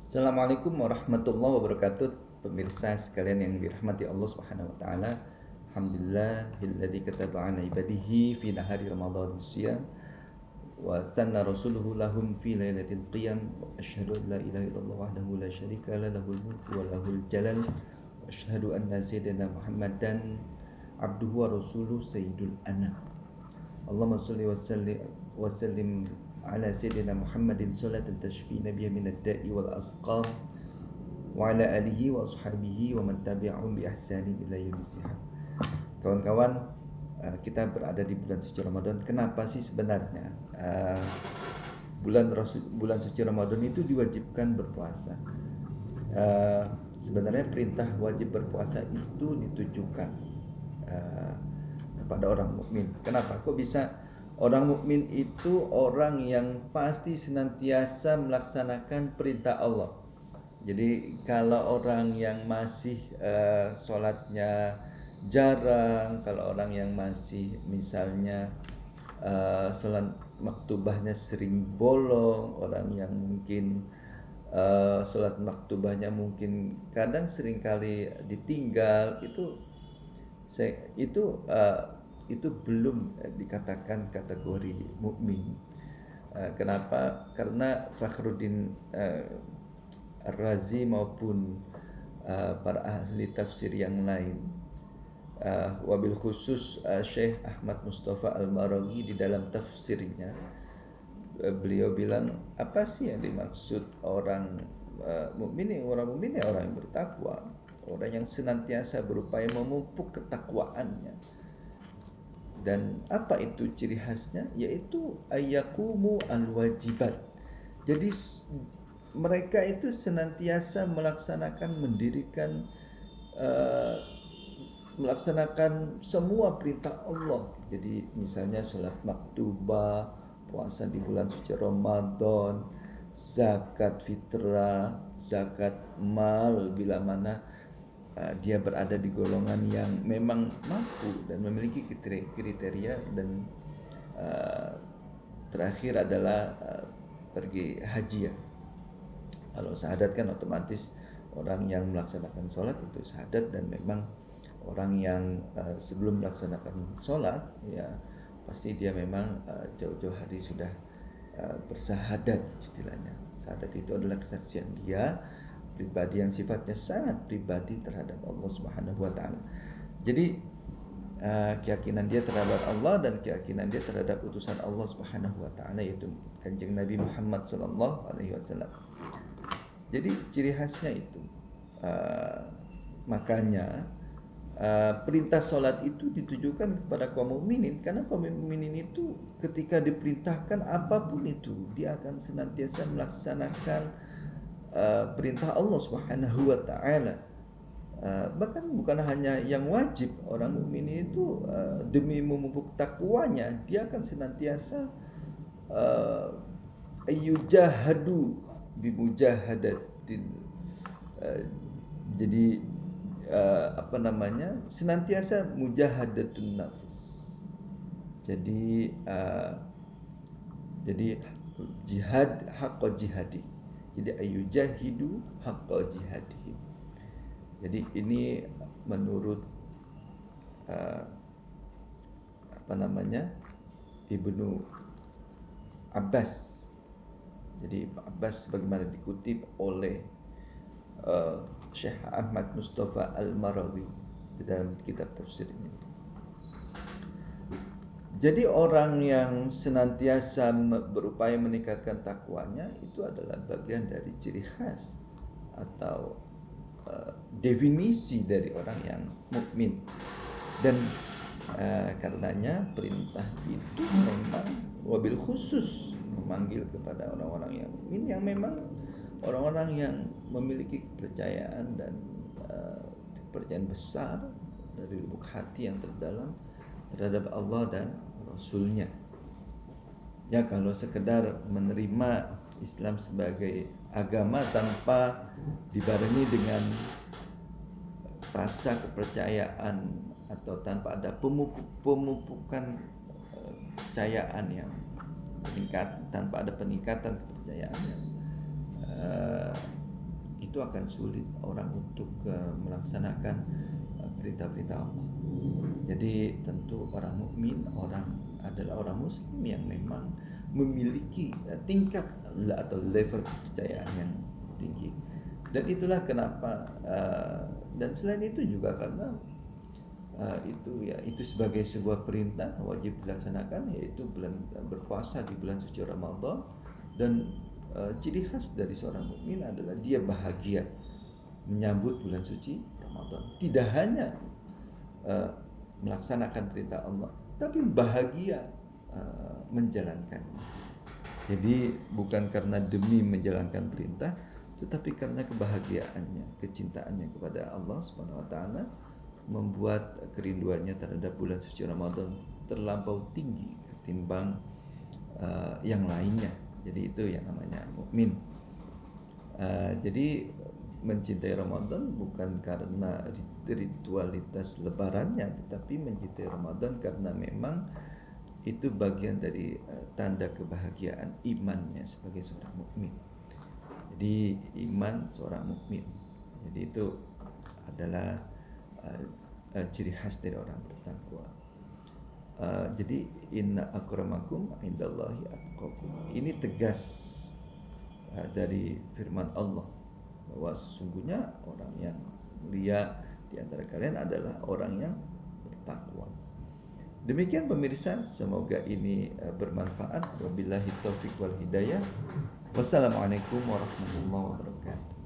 Assalamualaikum warahmatullahi wabarakatuh. Pemirsa sekalian yang dirahmati Allah Subhanahu wa taala. Alhamdulillahilladzi kataba 'ala ibadihi fi nahari ramadhan siyam wa sanna rasuluhu lahum fi lailatul qiyam. Asyhadu an la ilaha illallah wahdahu la syarika lah lahul mulku wa lahul jalal. Wa asyhadu anna sayyidina Muhammadan abduhu wa rasuluhu sayyidul anam. Allahumma salli wa sallim ala sayyidina Muhammadin salatan tashfina biha min ad-da'i wal asqam wa ala alihi wa ashabihi wa man tabi'ahum bi ihsanin ila yaumil Kawan-kawan, kita berada di bulan suci Ramadan. Kenapa sih sebenarnya bulan suci Ramadan itu diwajibkan berpuasa? Sebenarnya perintah wajib berpuasa itu ditujukan kepada orang mukmin. Kenapa? Kok bisa orang mukmin itu orang yang pasti senantiasa melaksanakan perintah Allah. Jadi kalau orang yang masih sholatnya jarang, kalau orang yang masih misalnya sholat maktubahnya sering bolong, orang yang mungkin sholat maktubahnya mungkin kadang sering kali ditinggal, itu belum dikatakan kategori mukmin. Kenapa? Karena Fakhruddin Ar-Razi maupun para ahli tafsir yang lain, wabil khusus Syekh Ahmad Mustafa Al-Maraghi di dalam tafsirnya, beliau bilang apa sih yang dimaksud orang mukmin? Orang mukmin ya orang yang bertakwa, orang yang senantiasa berupaya memupuk ketakwaannya. Dan apa itu ciri khasnya? Yaitu ayyakumu al-wajibat. Jadi mereka itu senantiasa melaksanakan semua perintah Allah. Jadi misalnya sholat maktubah, puasa di bulan suci Ramadan, zakat fitrah, zakat mal bila mana dia berada di golongan yang memang mampu dan memiliki kriteria, dan terakhir adalah pergi haji ya. Kalau syahadat kan otomatis orang yang melaksanakan sholat itu syahadat, dan memang orang yang sebelum melaksanakan sholat ya pasti dia memang jauh-jauh hari sudah bersahadat istilahnya. Syahadat itu adalah kesaksian dia pribadi yang sifatnya sangat pribadi terhadap Allah Subhanahu wa taala. Jadi keyakinan dia terhadap Allah dan keyakinan dia terhadap utusan Allah Subhanahu wa taala, yaitu Kanjeng Nabi Muhammad sallallahu alaihi wasallam. Jadi ciri khasnya itu. Makanya perintah salat itu ditujukan kepada kaum mukminin, karena kaum mukminin itu ketika diperintahkan apapun itu dia akan senantiasa melaksanakan perintah Allah Subhanahu wa taala. Bahkan bukan hanya yang wajib, orang mukmin itu demi memupuk takwanya dia akan senantiasa ayyujahadu bimujahadatin. Jadi senantiasa mujahadatun nafs. Jadi jihad haqqa jihadi. Jadi ayyujahidu haqqa jihadihim. Jadi ini menurut Ibnu Abbas. Jadi Ibnu Abbas sebagaimana dikutip oleh Syekh Ahmad Mustafa Al-Maraghi di dalam kitab tafsirnya. Jadi orang yang senantiasa berupaya meningkatkan takwanya itu adalah bagian dari ciri khas atau definisi dari orang yang mukmin. Dan karenanya perintah itu memang wabil khusus memanggil kepada orang-orang yang mukmin, yang memang orang-orang yang memiliki kepercayaan dan kepercayaan besar dari lubuk hati yang terdalam terhadap Allah dan Rasulnya. Ya, kalau sekedar menerima Islam sebagai agama tanpa dibarengi dengan rasa kepercayaan atau tanpa ada pemupukan kepercayaan yang meningkat, tanpa ada peningkatan kepercayaan yang itu akan sulit orang untuk melaksanakan perintah-perintah Allah. Jadi tentu orang mukmin adalah orang muslim yang memang memiliki tingkat atau level kepercayaan yang tinggi. Dan itulah kenapa dan selain itu juga karena itu sebagai sebuah perintah wajib dilaksanakan, yaitu berpuasa di bulan suci Ramadan. Dan ciri khas dari seorang mukmin adalah dia bahagia menyambut bulan suci Ramadan. Tidak hanya melaksanakan perintah Allah, tapi bahagia menjalankannya. Jadi bukan karena demi menjalankan perintah, tetapi karena kebahagiaannya, kecintaannya kepada Allah Subhanahu wa taala membuat kerinduannya terhadap bulan suci Ramadan terlampau tinggi ketimbang yang lainnya. Jadi itu yang namanya mukmin. Jadi mencintai Ramadan bukan karena ritualitas lebarannya, tetapi mencintai Ramadan karena memang itu bagian dari tanda kebahagiaan imannya sebagai seorang mukmin. Jadi iman seorang mukmin. Jadi itu adalah ciri khas dari orang bertakwa. Jadi inna akramakum indallahi atqakum. Ini tegas dari firman Allah bahwa sesungguhnya orang yang mulia di antara kalian adalah orang yang bertakwa. Demikian pemirsa, semoga ini bermanfaat. Wabillahi taufiq wal hidayah. Wassalamualaikum warahmatullahi wabarakatuh.